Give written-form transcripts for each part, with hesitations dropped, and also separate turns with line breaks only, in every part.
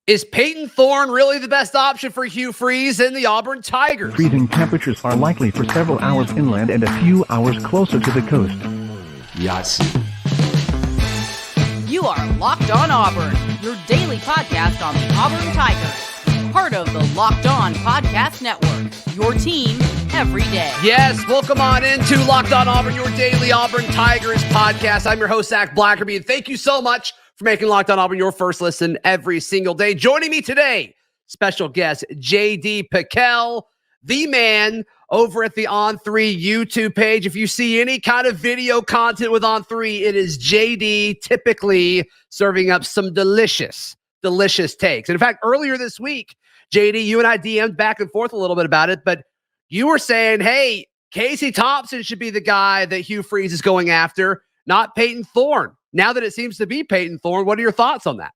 Is Payton Thorne really the best option for Hugh Freeze and the Auburn Tigers?
Freezing temperatures are likely for several hours inland and a few hours closer to the coast.
Yes.
You are Locked On Auburn, your daily podcast on the Auburn Tigers. Part of the Locked On Podcast Network, your team every day.
Yes, welcome on into Locked On Auburn, your daily Auburn Tigers podcast. I'm your host, Zac Blackerby, and thank you so much for making Locked On Auburn your first listen every single day. Joining me today, special guest JD PicKell, the man over at the On3 YouTube page. If you see any kind of video content with On3, it is JD typically serving up some delicious takes. And in fact, earlier this week, JD, you and I DM'd back and forth a little bit about it, but you were saying, hey, Casey Thompson should be the guy that Hugh Freeze is going after, not Payton Thorne. Now that it seems to be Payton Thorne, what are your thoughts on that?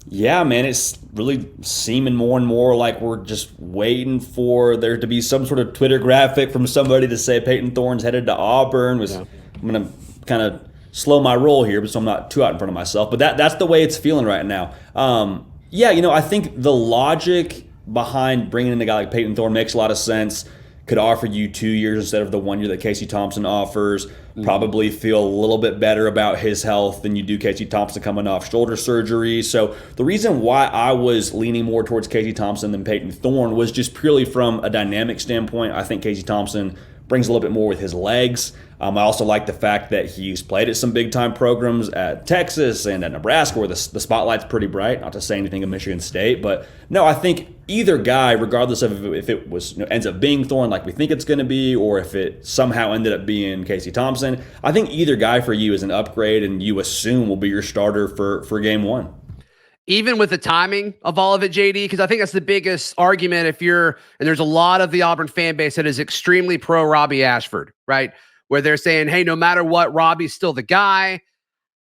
Yeah, man, it's really seeming more and more like we're just waiting for there to be some sort of Twitter graphic from somebody to say Payton Thorne's headed to Auburn. I'm going to kind of slow my roll here so I'm not too out in front of myself. But that's the way it's feeling right now. I think the logic behind bringing in a guy like Payton Thorne makes a lot of sense. Could offer you 2 years instead of the 1 year that Casey Thompson offers. Probably feel a little bit better about his health than you do Casey Thompson coming off shoulder surgery. So the reason why I was leaning more towards Casey Thompson than Payton Thorne was just purely from a dynamic standpoint. I think Casey Thompson brings a little bit more with his legs. I also like the fact that he's played at some big-time programs at Texas and at Nebraska where the spotlight's pretty bright. Not to say anything of Michigan State, but no, I think either guy, regardless of if it was ends up being Thorne like we think it's going to be, or if it somehow ended up being Casey Thompson, I think either guy for you is an upgrade, and you assume will be your starter for game one.
Even with the timing of all of it, JD, because I think that's the biggest argument and there's a lot of the Auburn fan base that is extremely pro Robbie Ashford, right? Where they're saying, hey, no matter what, Robbie's still the guy.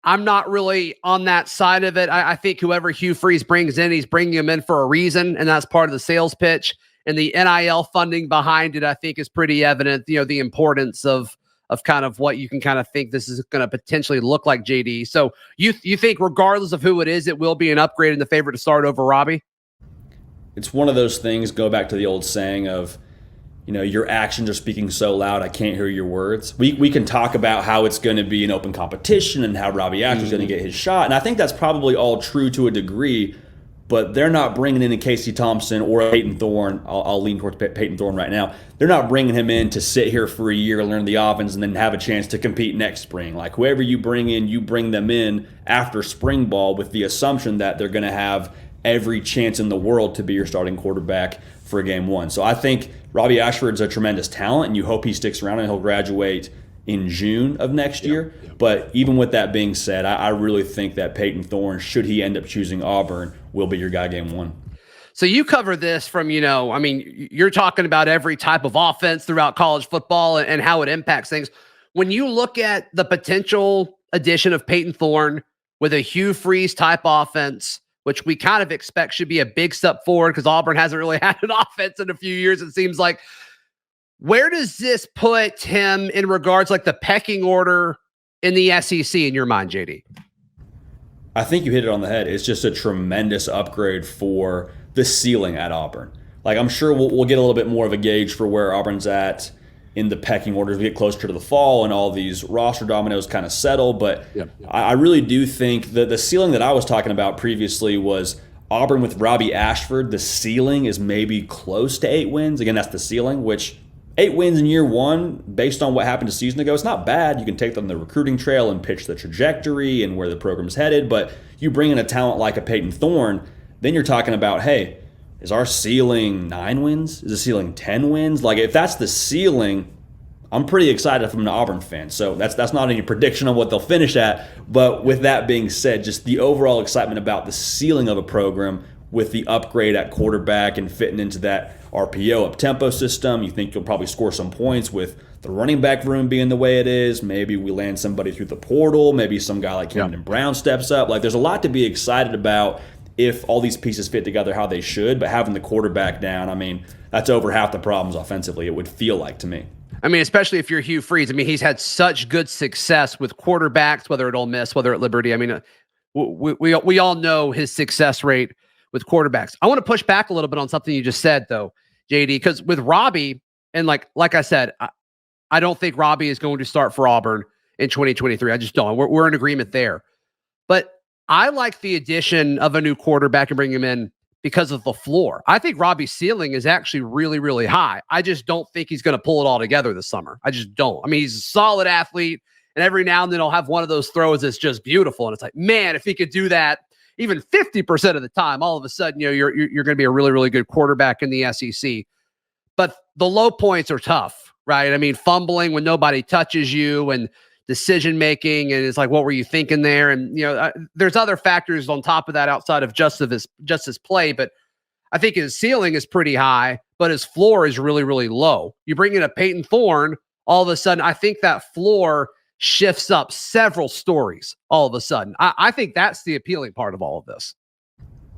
I'm not really on that side of it. I think whoever Hugh Freeze brings in, he's bringing him in for a reason, and that's part of the sales pitch. And the NIL funding behind it, I think, is pretty evident, the importance of kind of what you can kind of think this is going to potentially look like, JD. So you think regardless of who it is, it will be an upgrade in the favorite to start over Robbie?
It's one of those things, go back to the old saying of, your actions are speaking so loud, I can't hear your words. We can talk about how it's going to be an open competition and how Robbie Ashford's going to get his shot. And I think that's probably all true to a degree, but they're not bringing in a Casey Thompson or Payton Thorne. I'll lean towards Payton Thorne right now. They're not bringing him in to sit here for a year, learn the offense, and then have a chance to compete next spring. Like whoever you bring in, you bring them in after spring ball with the assumption that they're going to have every chance in the world to be your starting quarterback for game one. So I think Robbie Ashford's a tremendous talent, and you hope he sticks around and he'll graduate in June of next year. But even with that being said, I really think that Payton Thorne, should he end up choosing Auburn, will be your guy game one.
So you cover this from, you're talking about every type of offense throughout college football and how it impacts things. When you look at the potential addition of Payton Thorne with a Hugh Freeze type offense, which we kind of expect should be a big step forward because Auburn hasn't really had an offense in a few years, it seems like. Where does this put him in regards like the pecking order in the SEC in your mind, JD?
I think you hit it on the head. It's just a tremendous upgrade for the ceiling at Auburn. Like I'm sure we'll get a little bit more of a gauge for where Auburn's at in the pecking order as we get closer to the fall and all these roster dominoes kind of settle. But I really do think that the ceiling that I was talking about previously was Auburn with Robbie Ashford. The ceiling is maybe close to 8 wins. Again, that's the ceiling, which 8 wins in year one, based on what happened a season ago, it's not bad. You can take them on the recruiting trail and pitch the trajectory and where the program's headed. But you bring in a talent like a Payton Thorne, then you're talking about, hey, is our ceiling 9 wins? Is the ceiling 10 wins? Like, if that's the ceiling, I'm pretty excited if I'm an Auburn fan. So that's not any prediction on what they'll finish at. But with that being said, just the overall excitement about the ceiling of a program with the upgrade at quarterback and fitting into that RPO up-tempo system. You think you'll probably score some points with the running back room being the way it is. Maybe we land somebody through the portal. Maybe some guy like Camden Brown steps up. Like, there's a lot to be excited about if all these pieces fit together how they should. But having the quarterback down, I mean, that's over half the problems offensively, it would feel like to me.
I mean, especially if you're Hugh Freeze. I mean, he's had such good success with quarterbacks, whether at Ole Miss, whether at Liberty. I mean, we all know his success rate with quarterbacks. I want to push back a little bit on something you just said, though, JD, because with Robbie, and like I said, I don't think Robbie is going to start for Auburn in 2023. I just don't. We're in agreement there. But I like the addition of a new quarterback and bring him in because of the floor. I think Robbie's ceiling is actually really, really high. I just don't think he's going to pull it all together this summer. I just don't. I mean, he's a solid athlete, and every now and then he'll have one of those throws that's just beautiful. And it's like, man, if he could do that even 50% of the time, all of a sudden, you're going to be a really, really good quarterback in the SEC. But the low points are tough, right? I mean, fumbling when nobody touches you and decision-making, and it's like, what were you thinking there? And, there's other factors on top of that outside of just his play, but I think his ceiling is pretty high, but his floor is really, really low. You bring in a Payton Thorne, all of a sudden, I think that floor shifts up several stories all of a sudden. I think that's the appealing part of all of this.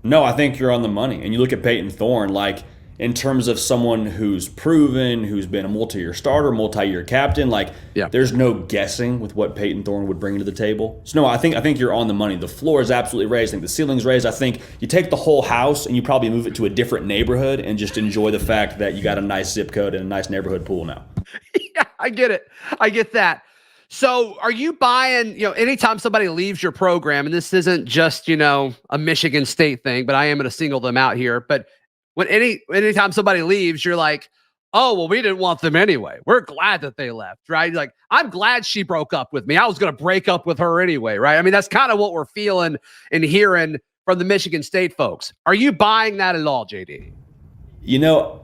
No, I think you're on the money. And you look at Payton Thorne, like, in terms of someone who's proven, who's been a multi-year starter, multi-year captain, there's no guessing with what Payton Thorne would bring to the table. So no, I think you're on the money. The floor is absolutely raised. I think the ceiling's raised. I think you take the whole house and you probably move it to a different neighborhood and just enjoy the fact that you got a nice zip code and a nice neighborhood pool now.
Yeah, I get it. I get that. So are you buying, anytime somebody leaves your program, and this isn't just, a Michigan State thing, but I am going to single them out here, but when anytime somebody leaves, you're like, oh, well, we didn't want them anyway. We're glad that they left, right? Like, I'm glad she broke up with me. I was going to break up with her anyway, right? I mean, that's kind of what we're feeling and hearing from the Michigan State folks. Are you buying that at all, JD?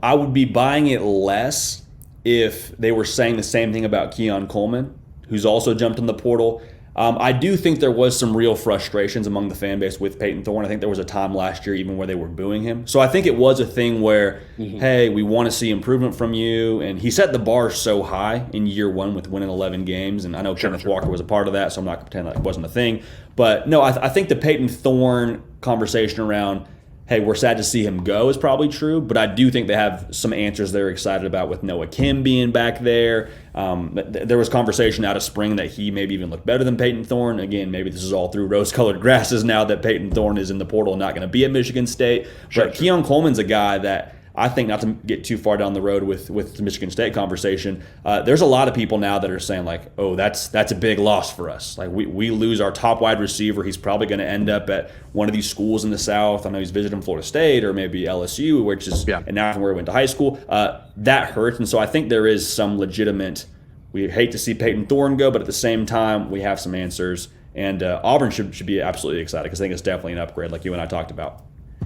I would be buying it less if they were saying the same thing about Keon Coleman, who's also jumped in the portal. I do think there was some real frustrations among the fan base with Payton Thorne. I think there was a time last year even where they were booing him. So I think it was a thing where, hey, we want to see improvement from you. And he set the bar so high in year one with winning 11 games. And I know Kenneth Walker was a part of that, so I'm not pretending like it wasn't a thing. But no, I think the Payton Thorne conversation around, hey, we're sad to see him go is probably true, but I do think they have some answers they're excited about with Noah Kim being back there. There was conversation out of spring that he maybe even looked better than Payton Thorne. Again, maybe this is all through rose-colored grasses now that Payton Thorne is in the portal and not going to be at Michigan State. But Keon Coleman's a guy that I think, not to get too far down the road with the Michigan State conversation, there's a lot of people now that are saying, like, oh, that's a big loss for us. Like, we lose our top wide receiver. He's probably going to end up at one of these schools in the South. I know he's visiting Florida State or maybe LSU, which is and now from where he went to high school. That hurts. And so I think there is some legitimate, we hate to see Payton Thorne go, but at the same time, we have some answers. And Auburn should be absolutely excited because I think it's definitely an upgrade like you and I talked about.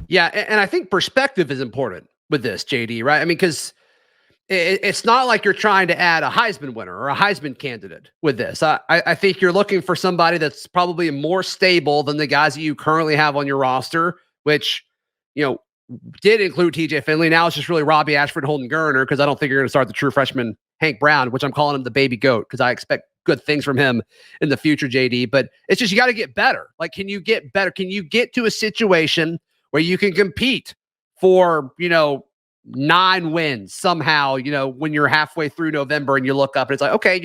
Yeah,
and I think perspective is important with this, JD, right? I mean, because it's not like you're trying to add a Heisman winner or a Heisman candidate with this. I think you're looking for somebody that's probably more stable than the guys that you currently have on your roster, which, did include TJ Finley. Now it's just really Robbie Ashford, Holden Geriner, because I don't think you're going to start the true freshman Hank Brown, which I'm calling him the baby goat because I expect good things from him in the future, JD. But it's just, you got to get better. Like, can you get better? Can you get to a situation where you can compete for, 9 wins somehow, when you're halfway through November and you look up and it's like, okay,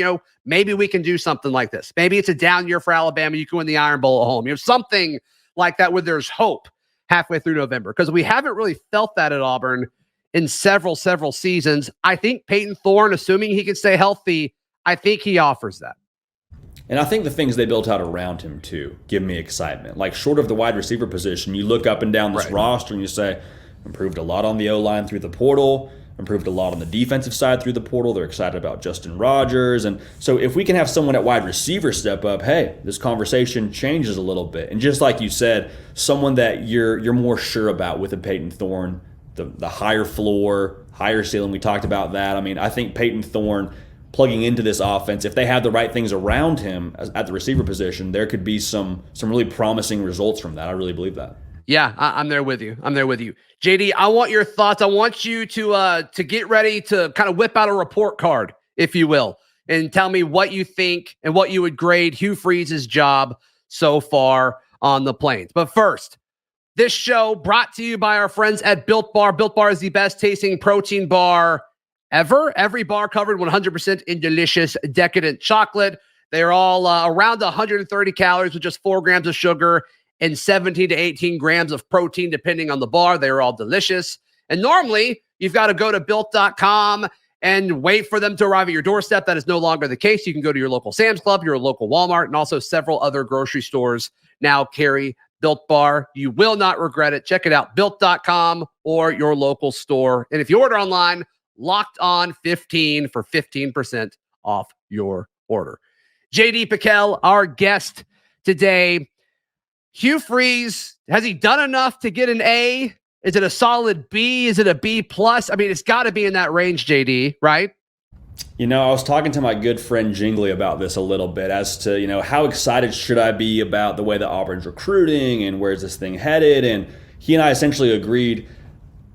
maybe we can do something like this. Maybe it's a down year for Alabama. You can win the Iron Bowl at home. Something like that where there's hope halfway through November, because we haven't really felt that at Auburn in several seasons. I think Payton Thorne, assuming he can stay healthy, I think he offers that.
And I think the things they built out around him, too, give me excitement. Like, short of the wide receiver position, you look up and down this roster and you say, improved a lot on the O-line through the portal, improved a lot on the defensive side through the portal. They're excited about Justin Rogers. And so if we can have someone at wide receiver step up, hey, this conversation changes a little bit. And just like you said, someone that you're more sure about with a Payton Thorne, the higher floor, higher ceiling. We talked about that. I mean, I think Payton Thorne plugging into this offense, if they have the right things around him at the receiver position, there could be some really promising results from that. I really believe that.
Yeah, I'm there with you. JD, I want your thoughts. I want you to get ready to kind of whip out a report card, if you will, and tell me what you think and what you would grade Hugh Freeze's job so far on the Plains. But first, this show brought to you by our friends at Built Bar. Built Bar is the best tasting protein bar ever. Every bar covered 100% in delicious, decadent chocolate. They're all around 130 calories with just 4 grams of sugar and 17 to 18 grams of protein, depending on the bar. They are all delicious. And normally, you've got to go to built.com and wait for them to arrive at your doorstep. That is no longer the case. You can go to your local Sam's Club, your local Walmart, and also several other grocery stores now carry Built Bar. You will not regret it. Check it out, built.com or your local store. And if you order online, Locked On 15 for 15% off your order. JD PicKell, our guest today. Hugh Freeze, has he done enough to get an A? Is it a solid B? Is it a B plus? I mean, it's got to be in that range, JD, right?
You know, I was talking to my good friend Jingley about this a little bit as to, you know, how excited should I be about the way that Auburn's recruiting and where's this thing headed? And he and I essentially agreed,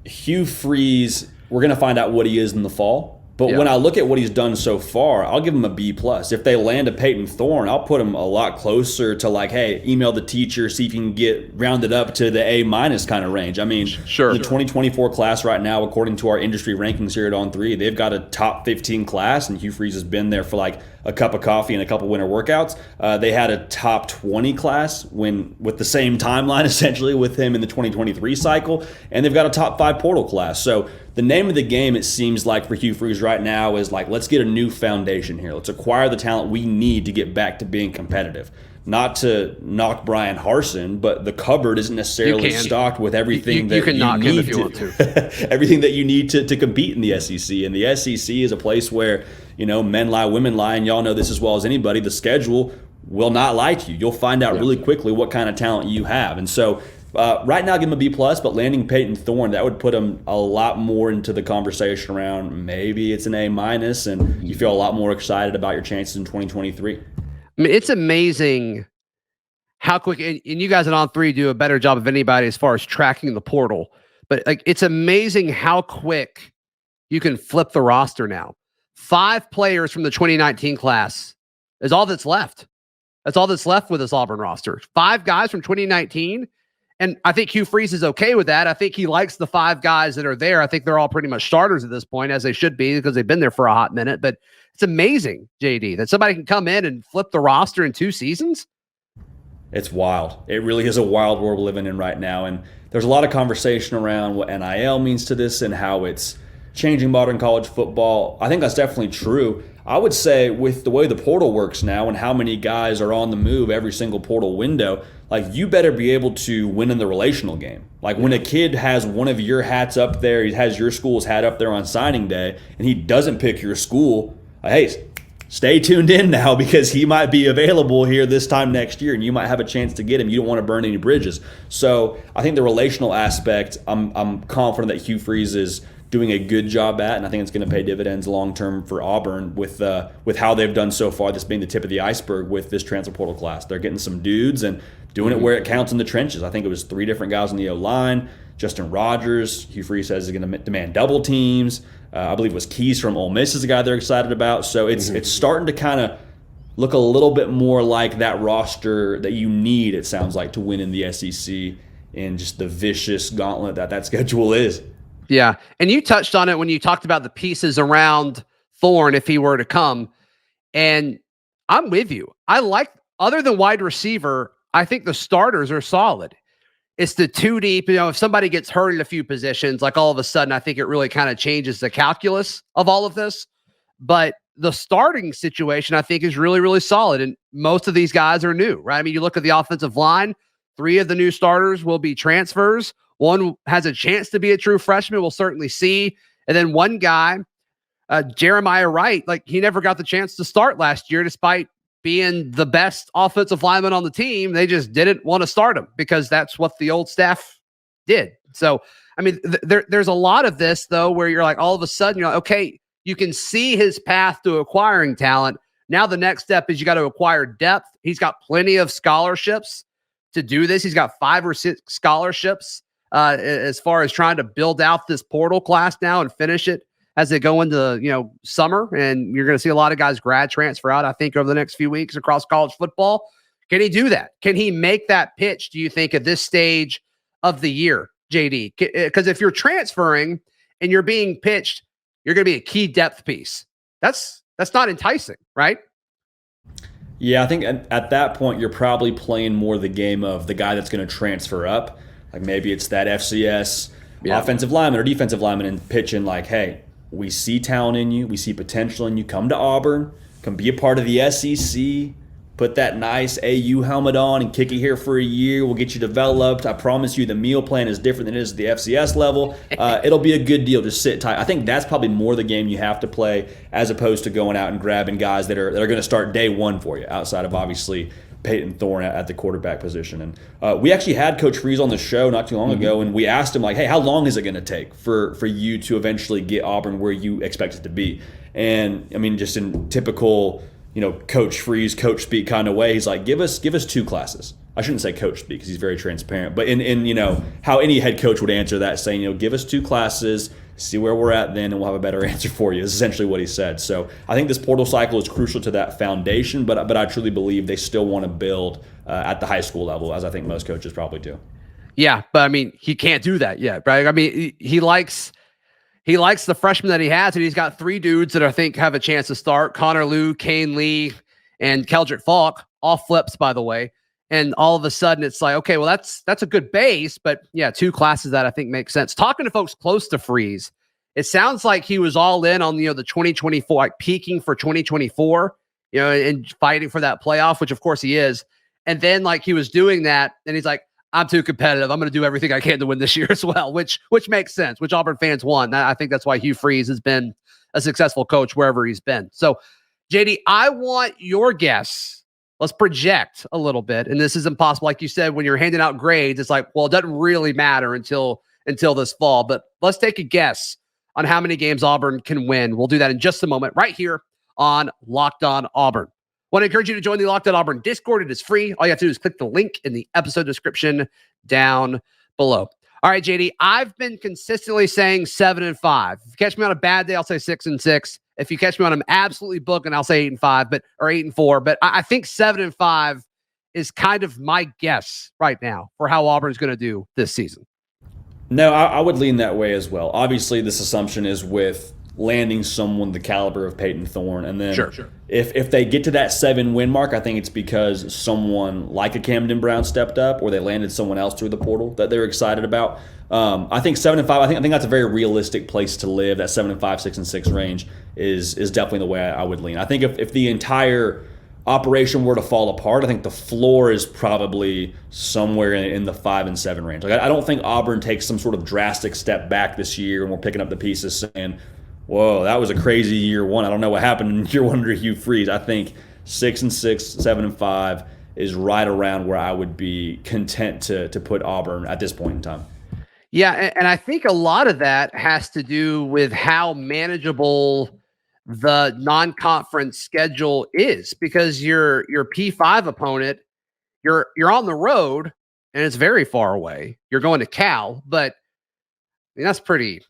Hugh Freeze, we're going to find out what he is in the fall. But when I look at what he's done so far, I'll give him a B plus. If they land a Payton Thorne, I'll put him a lot closer to like, hey, email the teacher, see if you can get rounded up to the A minus kind of range. I mean, the 2024 class right now, according to our industry rankings here at On3, they've got a top 15 class, and Hugh Freeze has been there for like a cup of coffee and a couple winter workouts. They had a top 20 class with the same timeline essentially with him in the 2023 cycle, and they've got a top 5 portal class. So the name of the game, it seems like, for Hugh Freeze right now is like, let's get a new foundation here. Let's acquire the talent we need to get back to being competitive. Not to knock Brian Harsin, but the cupboard isn't necessarily stocked with everything that you can knock him if you want to. Everything that you need to compete in the SEC. And the SEC is a place where, you know, men lie, women lie, and y'all know this as well as anybody. The schedule will not lie to you. You'll find out really quickly what kind of talent you have. And so right now, give him a B plus, but landing Payton Thorne, that would put him a lot more into the conversation around maybe it's an A minus, and you feel a lot more excited about your chances in 2023.
I mean, it's amazing how quick, and you guys at On3 do a better job of anybody as far as tracking the portal, but like, it's amazing how quick you can flip the roster now. 5 players from the 2019 class is all that's left. That's all that's left with this Auburn roster. 5 guys from 2019. And I think Hugh Freeze is okay with that. I think he likes the 5 guys that are there. I think they're all pretty much starters at this point, as they should be, because they've been there for a hot minute. But it's amazing, JD, that somebody can come in and flip the roster in 2 seasons.
It's wild. It really is a wild world we're living in right now. And there's a lot of conversation around what NIL means to this and how it's changing modern college football. I think that's definitely true. I would say with the way the portal works now and how many guys are on the move every single portal window, like, you better be able to win in the relational game. Like, when a kid has one of your hats up there, he has your school's hat up there on signing day, and he doesn't pick your school, hey, stay tuned in now, because he might be available here this time next year, and you might have a chance to get him. You don't want to burn any bridges. So I think the relational aspect, I'm confident that Hugh Freeze is doing a good job at, and I think it's going to pay dividends long-term for Auburn with how they've done so far, this being the tip of the iceberg with this transfer portal class. They're getting some dudes and doing it where it counts in the trenches. I think it was 3 different guys on the O-line. Justin Rogers, Hugh Freeze says, is going to demand double teams. I believe it was Keys from Ole Miss is a guy they're excited about. So it's starting to kind of look a little bit more like that roster that you need, it sounds like, to win in the SEC in just the vicious gauntlet that schedule is.
Yeah, and you touched on it when you talked about the pieces around Thorne if he were to come. And I'm with you. I like, other than wide receiver, I think the starters are solid. It's the 2 deep. You know, if somebody gets hurt in a few positions, like, all of a sudden, I think it really kind of changes the calculus of all of this. But the starting situation, I think, is really, really solid. And most of these guys are new, right? I mean, you look at the offensive line, 3 of the new starters will be transfers. 1 has a chance to be a true freshman. We'll certainly see. And then 1 guy, Jeremiah Wright, like, he never got the chance to start last year, despite being the best offensive lineman on the team. They just didn't want to start him because that's what the old staff did. So, I mean, there's a lot of this, though, where you're like, all of a sudden, you're like, okay, you can see his path to acquiring talent. Now the next step is you got to acquire depth. He's got plenty of scholarships to do this. He's got 5 or 6 scholarships as far as trying to build out this portal class now and finish it as they go into, you know, summer. And you're going to see a lot of guys grad transfer out, I think, over the next few weeks across college football. Can he do that? Can he make that pitch, do you think, at this stage of the year, JD? Because if you're transferring and you're being pitched, you're going to be a key depth piece. That's not enticing, right?
Yeah, I think at that point, you're probably playing more the game of the guy that's going to transfer up. Like maybe it's that FCS offensive lineman or defensive lineman and pitching like, hey, we see talent in you. We see potential in you. Come to Auburn. Come be a part of the SEC. Put that nice AU helmet on and kick it here for a year. We'll get you developed. I promise you the meal plan is different than it is at the FCS level. It'll be a good deal. Just sit tight. I think that's probably more the game you have to play as opposed to going out and grabbing guys that are going to start day one for you outside of obviously Payton Thorne at the quarterback position. And we actually had Coach Freeze on the show not too long ago, and we asked him, like, hey, how long is it going to take for you to eventually get Auburn where you expect it to be? And, I mean, just in typical – Coach Freeze, coach speak kind of way. He's like, give us 2 classes. I shouldn't say coach speak because he's very transparent, but in how any head coach would answer that, saying, give us 2 classes, see where we're at then, and we'll have a better answer for you. Is essentially what he said. So I think this portal cycle is crucial to that foundation, but I truly believe they still want to build at the high school level, as I think most coaches probably do.
Yeah, but I mean, he can't do that yet, right? I mean, he likes the freshmen that he has, and he's got 3 dudes that I think have a chance to start. Connor Liu, Kane Lee, and Keldrick Falk, all flips, by the way. And all of a sudden, it's like, okay, well, that's a good base, but yeah, 2 classes that I think make sense. Talking to folks close to Freeze, it sounds like he was all in on the 2024, like peaking for 2024, and fighting for that playoff, which of course he is. And then like he was doing that, and he's like, I'm too competitive. I'm going to do everything I can to win this year as well, which makes sense, which Auburn fans want. I think that's why Hugh Freeze has been a successful coach wherever he's been. So, JD, I want your guess. Let's project a little bit. And this is impossible. Like you said, when you're handing out grades, it's like, well, it doesn't really matter until this fall. But let's take a guess on how many games Auburn can win. We'll do that in just a moment right here on Locked On Auburn. Want to encourage you to join the Locked On Auburn Discord. It is free. All you have to do is click the link in the episode description down below. All right, JD, I've been consistently saying 7-5. If you catch me on a bad day, I'll say 6-6. If you catch me on an absolutely booking, I'll say 8-5, or 8-4. But I think 7-5 is kind of my guess right now for how Auburn's going to do this season.
No, I would lean that way as well. Obviously, this assumption is with landing someone the caliber of Payton Thorne. And then
sure.
If they get to that 7-win mark, I think it's because someone like a Camden Brown stepped up or they landed someone else through the portal that they're excited about. I think 7-5, I think that's a very realistic place to live. That 7-5, 6-6 range is definitely the way I would lean. I think if the entire operation were to fall apart, I think the floor is probably somewhere in the 5-7 range. Like I don't think Auburn takes some sort of drastic step back this year and we're picking up the pieces saying, whoa, that was a crazy year 1. I don't know what happened in year 1 under Hugh Freeze. I think 6-6, 7-5 is right around where I would be content to put Auburn at this point in time.
Yeah, and I think a lot of that has to do with how manageable the non-conference schedule is, because your P5 opponent, you're on the road and it's very far away. You're going to Cal, but I mean, that's pretty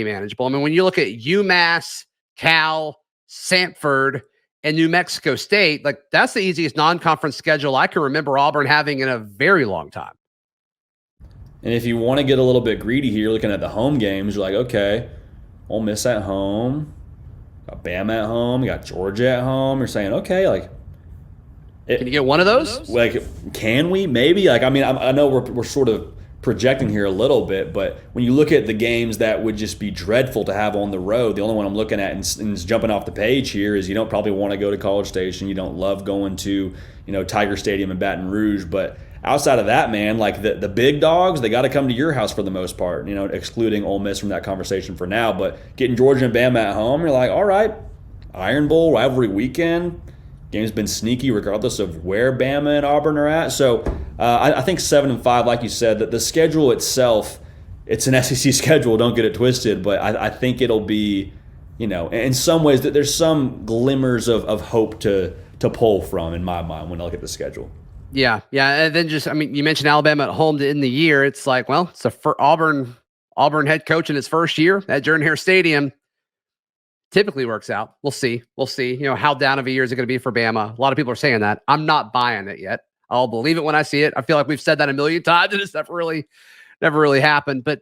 manageable. I mean, when you look at UMass, Cal, Samford, and New Mexico State, like that's the easiest non-conference schedule I can remember Auburn having in a very long time.
And if you want to get a little bit greedy here, looking at the home games, you're like, okay, Ole Miss at home, got Bama at home, you got Georgia at home. You're saying, okay, like,
can you get one of those?
Like, can we? Maybe. Like, I mean, I know we're sort of projecting here a little bit, but when you look at the games that would just be dreadful to have on the road, the only one I'm looking at and is jumping off the page here is you don't probably want to go to College Station. You don't love going to, Tiger Stadium in Baton Rouge, but outside of that, man, like the big dogs, they got to come to your house for the most part, excluding Ole Miss from that conversation for now. But getting Georgia and Bama at home, you're like, all right, Iron Bowl, rivalry weekend. Game's been sneaky regardless of where Bama and Auburn are at. So I think 7-5, like you said, that the schedule itself, it's an SEC schedule, don't get it twisted, but I think it'll be, in some ways that there's some glimmers of hope to pull from in my mind when I look at the schedule.
Yeah. And then you mentioned Alabama at home to end the year. It's like, well, it's for Auburn head coach in his first year at Jordan-Hare Stadium. Typically works out. We'll see. How down of a year is it going to be for Bama? A lot of people are saying that. I'm not buying it yet. I'll believe it when I see it. I feel like we've said that a million times and it's never really happened. But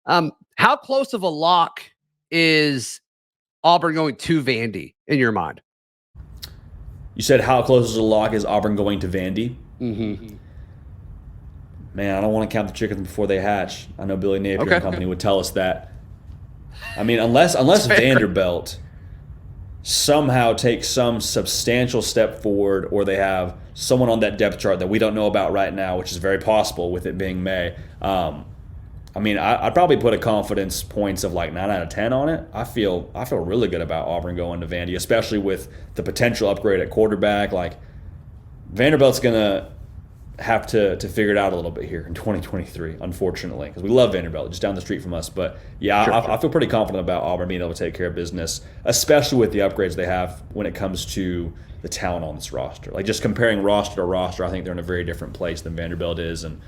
how close of a lock is Auburn going to Vandy in your mind?
You said how close is a lock is Auburn going to Vandy?
Mm-hmm.
Man, I don't want to count the chickens before they hatch. I know Billy Napier and company would tell us that. I mean, unless Vanderbilt somehow takes some substantial step forward, or they have someone on that depth chart that we don't know about right now, which is very possible with it being May. I mean, I'd probably put a confidence points of like 9 out of 10 on it. I feel really good about Auburn going to Vandy, especially with the potential upgrade at quarterback. Like, Vanderbilt's gonna have to figure it out a little bit here in 2023, unfortunately, because we love Vanderbilt, just down the street from us. But yeah, I feel pretty confident about Auburn being able to take care of business, especially with the upgrades they have when it comes to the talent on this roster. Like, just comparing roster to roster, I think they're in a very different place than Vanderbilt is. And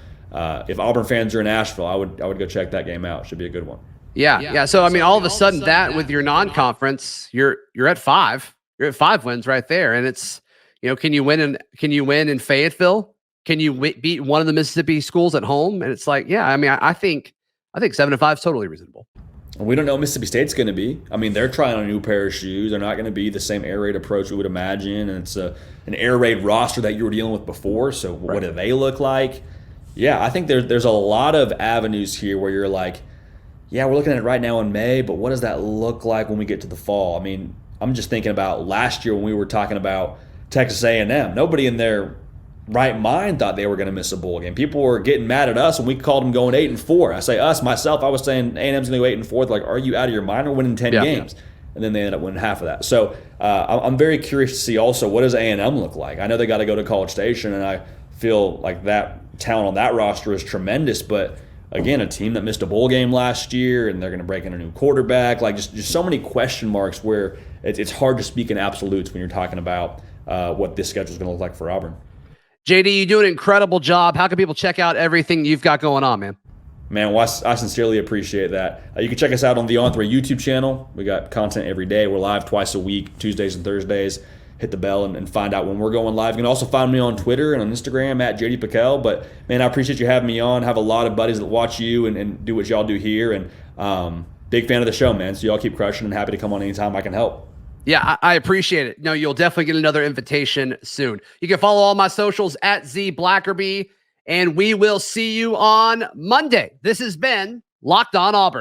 if Auburn fans are in Asheville, I would go check that game out. Should be a good one.
Yeah. So I mean, all of a sudden that with your non-conference, you're at 5. You're at 5 wins right there, and it's, can you win in Fayetteville? Can you beat one of the Mississippi schools at home? And it's like, yeah, I mean, I think 7-5 is totally reasonable.
And we don't know what Mississippi State's going to be. I mean, they're trying on a new pair of shoes. They're not going to be the same air raid approach we would imagine. And it's an air raid roster that you were dealing with before. So what do they look like? Yeah, I think there's a lot of avenues here where you're like, yeah, we're looking at it right now in May, but what does that look like when we get to the fall? I mean, I'm just thinking about last year when we were talking about Texas A&M. Nobody in their right mind thought they were going to miss a bowl game. People were getting mad at us when we called them going 8-4. I say us, myself, I was saying A&M's going to go 8-4. They're like, are you out of your mind? We're winning 10 games. And then they ended up winning half of that. So I'm very curious to see also, what does A&M look like? I know they got to go to College Station, and I feel like that talent on that roster is tremendous. But again, a team that missed a bowl game last year, and they're going to break in a new quarterback. Like, just so many question marks where it's hard to speak in absolutes when you're talking about what this schedule is going to look like for Auburn.
JD, you do an incredible job. How can people check out everything you've got going on, man?
Man, well, I sincerely appreciate that. You can check us out on the On3 YouTube channel. We got content every day. We're live twice a week, Tuesdays and Thursdays. Hit the bell and find out when we're going live. You can also find me on Twitter and on Instagram at JD PicKell. But, man, I appreciate you having me on. I have a lot of buddies that watch you and do what y'all do here. And big fan of the show, man. So y'all keep crushing, and happy to come on anytime I can help.
Yeah, I appreciate it. No, you'll definitely get another invitation soon. You can follow all my socials at Z Blackerby, and we will see you on Monday. This has been Locked On Auburn.